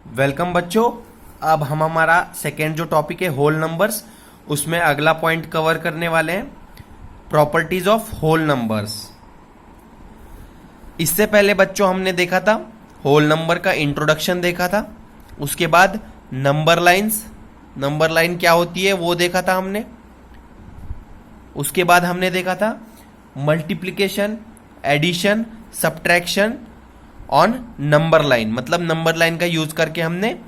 Welcome बच्चों। अब हम हमारा सेकेंड जो टॉपिक है होल नंबर्स, उसमें अगला पॉइंट कवर करने वाले हैं प्रॉपर्टीज ऑफ होल नंबर्स। इससे पहले बच्चों हमने देखा था होल नंबर का इंट्रोडक्शन देखा था, उसके बाद नंबर लाइंस, नंबर लाइन क्या होती है वो देखा था हमने। उसके बाद हमने देखा था multiplication, addition, subtraction on number line, मतलब नंबर लाइन का यूज करके हमने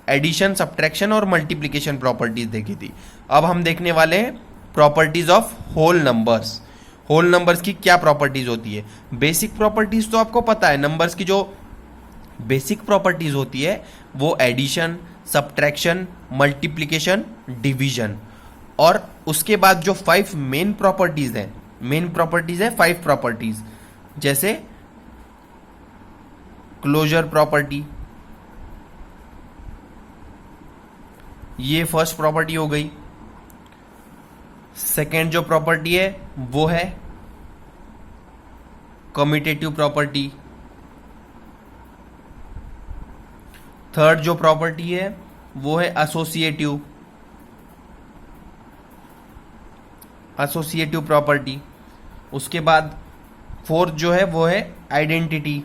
एडिशन, सब्ट्रैक्शन और मल्टीप्लिकेशन प्रॉपर्टीज देखी थी। अब हम देखने वाले हैं properties of whole numbers. Whole numbers की क्या प्रॉपर्टीज होती है? बेसिक प्रॉपर्टीज तो आपको पता है, नंबर्स की जो बेसिक प्रॉपर्टीज होती है वो एडिशन, सब्ट्रैक्शन, मल्टीप्लिकेशन, डिवीजन, और उसके बाद जो 5 मेन प्रॉपर्टीज है, मेन प्रॉपर्टीज है 5 प्रॉपर्टीज, जैसे क्लोजर प्रॉपर्टी, ये फर्स्ट प्रॉपर्टी हो गई। सेकेंड जो प्रॉपर्टी है वो है कम्यूटेटिव प्रॉपर्टी। थर्ड जो प्रॉपर्टी है वो है एसोसिएटिव प्रॉपर्टी। उसके बाद फोर्थ जो है वो है identity.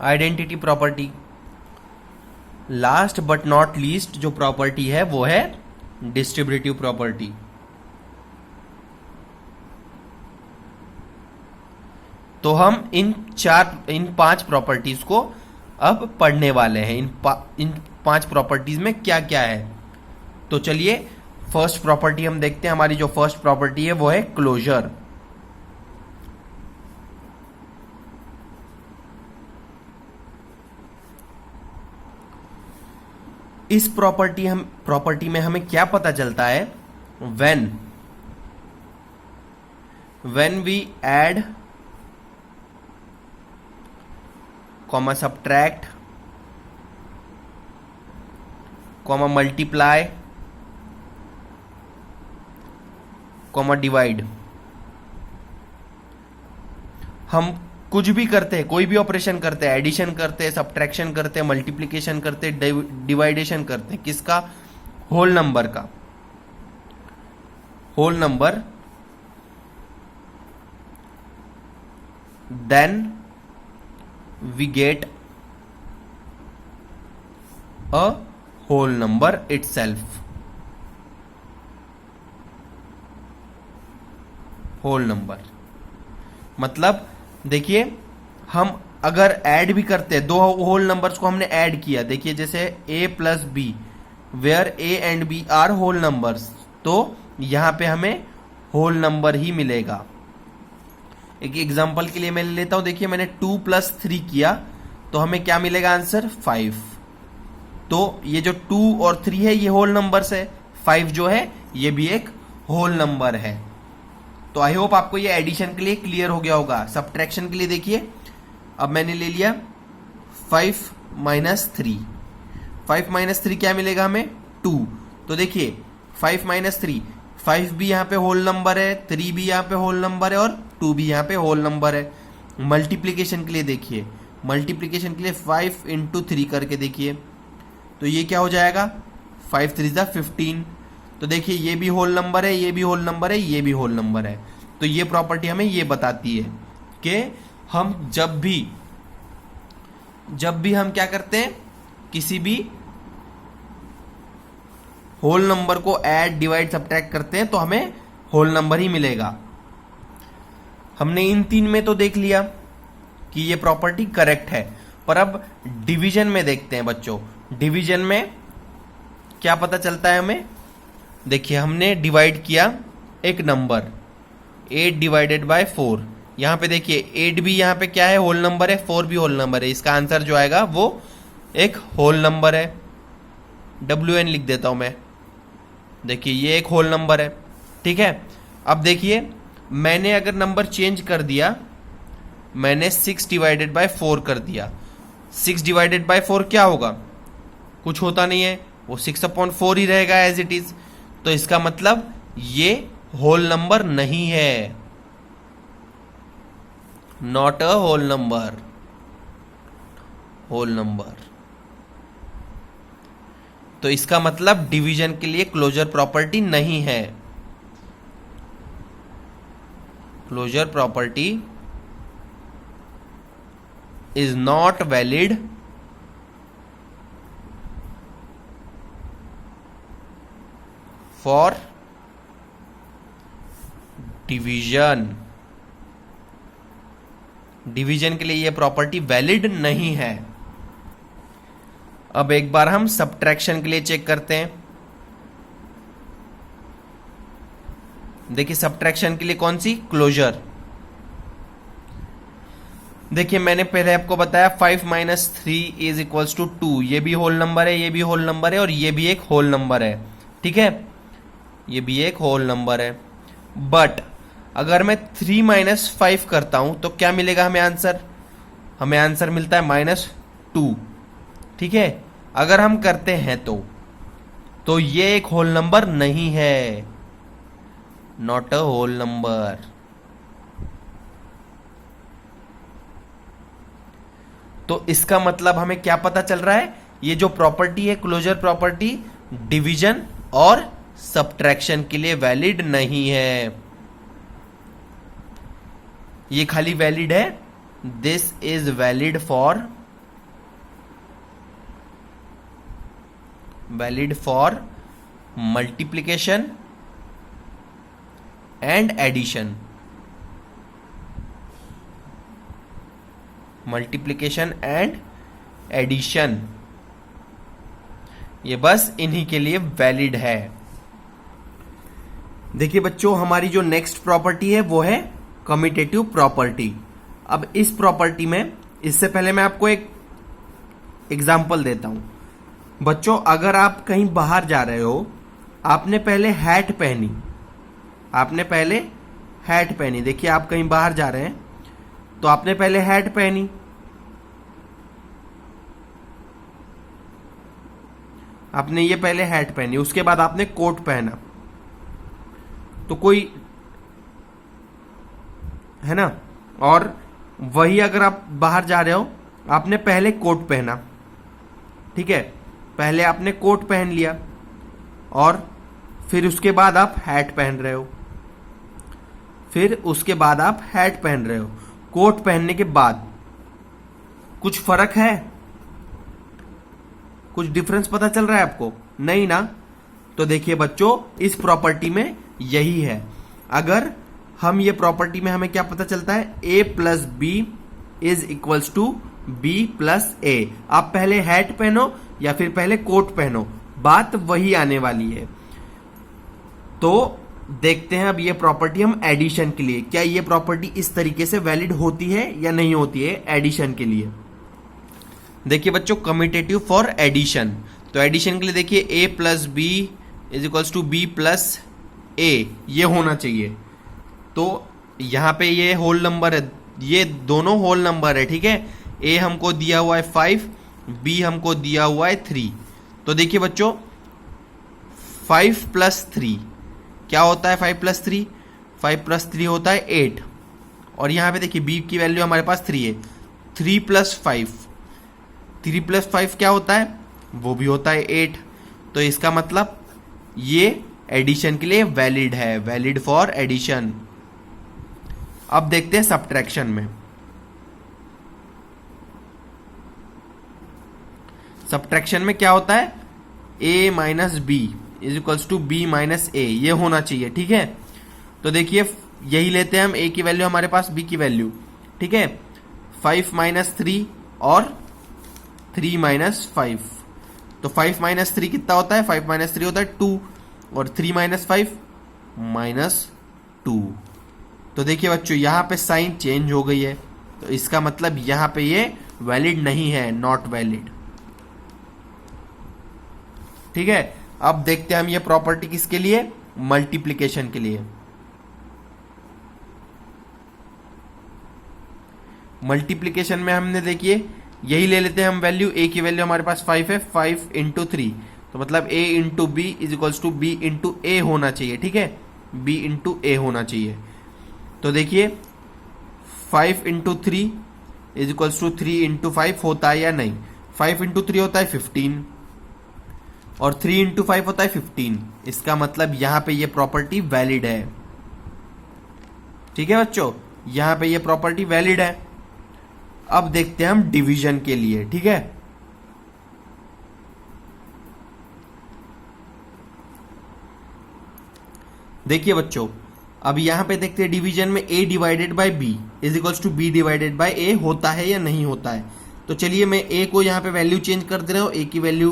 Identity property. Last but not least जो प्रॉपर्टी है वो है डिस्ट्रीब्यूटिव प्रॉपर्टी। तो हम इन 5 प्रॉपर्टीज को अब पढ़ने वाले हैं। इन 5 प्रॉपर्टीज में क्या क्या है, तो चलिए फर्स्ट प्रॉपर्टी हम देखते हैं। हमारी जो फर्स्ट प्रॉपर्टी है वो है क्लोजर। इस प्रॉपर्टी में हमें क्या पता चलता है? When we add, comma subtract, comma multiply, comma divide, हम कुछ भी करते हैं, कोई भी ऑपरेशन करते हैं, एडिशन करते हैं, सब्ट्रैक्शन करते हैं, मल्टीप्लिकेशन करते हैं, डिवाइडेशन करते हैं, किसका? होल नंबर का। Whole number, then we get a whole number itself. Whole number मतलब देखिए, हम अगर ऐड भी करते हैं, 2 होल नंबर्स को हमने ऐड किया, देखिए जैसे a plus B, where a and b are whole numbers, तो यहां पे हमें होल नंबर ही मिलेगा। एक एग्जांपल के लिए मैं ले लेता हूं, देखिए मैंने 2 प्लस 3 किया तो हमें क्या मिलेगा आंसर? 5। तो ये जो 2 और 3 है ये होल नंबर्स है, 5 जो है ये भी एक होल नंबर है। तो आई होप आपको ये एडिशन के लिए क्लियर हो गया होगा। सब्ट्रैक्शन के लिए देखिए, अब मैंने ले लिया 5 माइनस 3। 5 माइनस 3 क्या मिलेगा हमें? 2। तो देखिए 5 माइनस 3, 5 भी यहाँ पे होल नंबर है, 3 भी यहाँ पे होल नंबर है और 2 भी यहाँ पे होल नंबर है। मल्टीप्लीकेशन के लिए देखिए, मल्टीप्लीकेशन के लिए 5 इंटू 3 करके देखिए, तो ये क्या हो जाएगा? 5 3 ज़ा 15। तो देखिए ये भी होल नंबर है, ये भी होल नंबर है, ये भी होल नंबर है। तो ये प्रॉपर्टी हमें ये बताती है कि हम जब भी हम क्या करते हैं, किसी भी होल नंबर को ऐड, डिवाइड, सब्ट्रैक्ट करते हैं तो हमें होल नंबर ही मिलेगा। हमने इन 3 में तो देख लिया कि ये प्रॉपर्टी करेक्ट है, पर अब डिवीजन में देखते हैं बच्चों। डिवीजन में क्या पता चलता है हमें? देखिए हमने डिवाइड किया एक नंबर 8 डिवाइडेड बाय 4, यहां पे देखिए 8 भी यहां पे क्या है? होल नंबर है, 4 भी होल नंबर है। इसका आंसर जो आएगा वो एक होल नंबर है। WN लिख देता हूं मैं, देखिए ये एक होल नंबर है, ठीक है। अब देखिए मैंने अगर नंबर चेंज कर दिया, मैंने 6 डिवाइडेड बाय 4 कर दिया, 6 डिवाइडेड बाय 4 क्या होगा? कुछ होता नहीं है, वो 6/4 ही रहेगा एज इट इज। तो इसका मतलब ये होल नंबर नहीं है। Not a whole number, whole number. तो इसका मतलब डिवीजन के लिए क्लोजर प्रॉपर्टी नहीं है। Closure property is not valid for division. Division के लिए यह प्रॉपर्टी वैलिड नहीं है। अब एक बार हम सब्ट्रैक्शन के लिए चेक करते हैं। देखिए सब्ट्रैक्शन के लिए कौन सी, क्लोजर। देखिए मैंने पहले आपको बताया 5 माइनस 3 इज इक्वल्स टू 2। ये भी होल नंबर है, ये भी होल नंबर है, और ये भी एक होल नंबर है। ठीक है, ये भी एक होल नंबर है। बट अगर मैं 3 माइनस 5 करता हूं तो क्या मिलेगा हमें आंसर? हमें आंसर मिलता है -2। ठीक है, अगर हम करते हैं तो ये एक होल नंबर नहीं है, नॉट अ होल नंबर। तो इसका मतलब हमें क्या पता चल रहा है? ये जो प्रॉपर्टी है क्लोजर प्रॉपर्टी, डिवीजन और सब्ट्रैक्शन के लिए वैलिड नहीं है। ये खाली वैलिड है, this is valid for multiplication and addition. Multiplication and addition, ये बस इन्हीं के लिए वैलिड है। देखिए बच्चों, हमारी जो नेक्स्ट प्रॉपर्टी है वो है कम्यूटेटिव प्रॉपर्टी। अब इस प्रॉपर्टी में, इससे पहले मैं आपको एक एग्जांपल देता हूं। बच्चों अगर आप कहीं बाहर जा रहे हो, आपने पहले हैट पहनी, देखिए आप कहीं बाहर जा रहे हैं तो आपने पहले हैट पहनी, आपने ये पहले हैट पहनी, उसके बाद आपने कोट पहना। तो कोई है ना, और वही अगर आप बाहर जा रहे हो, आपने पहले कोट पहना, ठीक है, पहले आपने कोट पहन लिया और फिर उसके बाद आप हैट पहन रहे हो, कोट पहनने के बाद कुछ फर्क है? कुछ डिफरेंस पता चल रहा है आपको? नहीं ना। तो देखिए बच्चों, इस प्रॉपर्टी में यही है। अगर हम ये प्रॉपर्टी में हमें क्या पता चलता है? a plus B is equals to b plus A. आप पहले हैट पहनो या फिर पहले कोट पहनो, बात वही आने वाली है। तो देखते हैं अब ये प्रॉपर्टी हम एडिशन के लिए, क्या ये प्रॉपर्टी इस तरीके से वैलिड होती है या नहीं होती है एडिशन के लिए। देखिए बच्चों, कम्यूटेटिव फॉर एडिशन, तो एडिशन के लिए देखिए a plus B is equals to B plus A, ये होना चाहिए। तो यहां पे ये होल नंबर है, ये दोनों होल नंबर है, ठीक है। a हमको दिया हुआ है 5, b हमको दिया हुआ है 3। तो देखिए बच्चों, 5 प्लस 3 क्या होता है? 5 प्लस 3, 5 प्लस 3 होता है 8। और यहां पे देखिए b की वैल्यू हमारे पास 3 है। 3 प्लस 5 क्या होता है? वो भी होता है 8। तो इसका मतलब ये एडिशन के लिए वैलिड है, वैलिड फॉर एडिशन। अब देखते हैं सब्ट्रैक्शन में। सब्ट्रैक्शन में क्या होता है? a minus B is equals to B minus A, ये होना चाहिए, ठीक है। तो देखिए यही लेते हैं हम, a की वैल्यू हमारे पास, b की वैल्यू, ठीक है। 5 माइनस 3 और 3 माइनस 5। तो 5 माइनस 3 कितना होता है? 5 माइनस 3 होता है 2, और 3 माइनस 5 -2। तो देखिए बच्चों, यहां पे साइन चेंज हो गई है, तो इसका मतलब यहां पे ये वैलिड नहीं है, नॉट वैलिड, ठीक है। अब देखते हैं हम ये प्रॉपर्टी किसके लिए? मल्टीप्लिकेशन के लिए। मल्टीप्लिकेशन में हमने देखिए यही ले लेते हैं हम वैल्यू, a की वैल्यू हमारे पास 5 है, 5 इंटू 3, तो मतलब a into B is equals to B into A होना चाहिए, ठीक है, b इंटू ए होना चाहिए। तो देखिए 5 into 3 is equals to 3 into 5 होता है या नहीं? 5 इंटू 3 होता है 15 और 3 इंटू 5 होता है 15। इसका मतलब यहां पे ये प्रॉपर्टी वैलिड है। ठीक है बच्चों, यहां पे ये प्रॉपर्टी वैलिड है। अब देखते हैं हम डिवीजन के लिए। ठीक है, देखिए बच्चों, अब यहां पे देखते हैं डिवीजन में a divided by b is equals to b divided by a होता है या नहीं होता है। तो चलिए मैं a को यहां पे वैल्यू चेंज कर दे रहा हूं, a की वैल्यू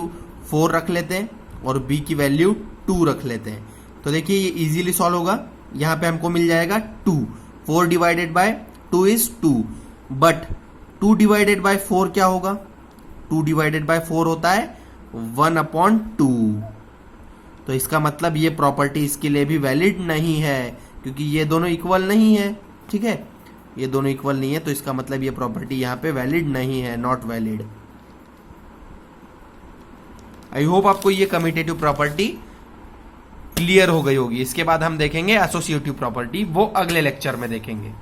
4 रख लेते हैं और b की वैल्यू 2 रख लेते हैं। तो देखिए ये इजीली सॉल्व होगा। यहां पे हमको मिल जाएगा 2, 4 divided by 2 is 2, but 2 divided by 4 क्या होगा? 2 डिवाइडेड बाय 4 होता है 1/2। तो इसका मतलब ये प्रॉपर्टी इसके लिए भी वैलिड नहीं है, क्योंकि ये दोनों इक्वल नहीं है। ठीक है, ये दोनों इक्वल नहीं है, तो इसका मतलब ये प्रॉपर्टी यहां पे वैलिड नहीं है, नॉट वैलिड। आई होप आपको ये कम्यूटेटिव प्रॉपर्टी क्लियर हो गई होगी। इसके बाद हम देखेंगे एसोसिएटिव प्रॉपर्टी, वो अगले लेक्चर में देखेंगे।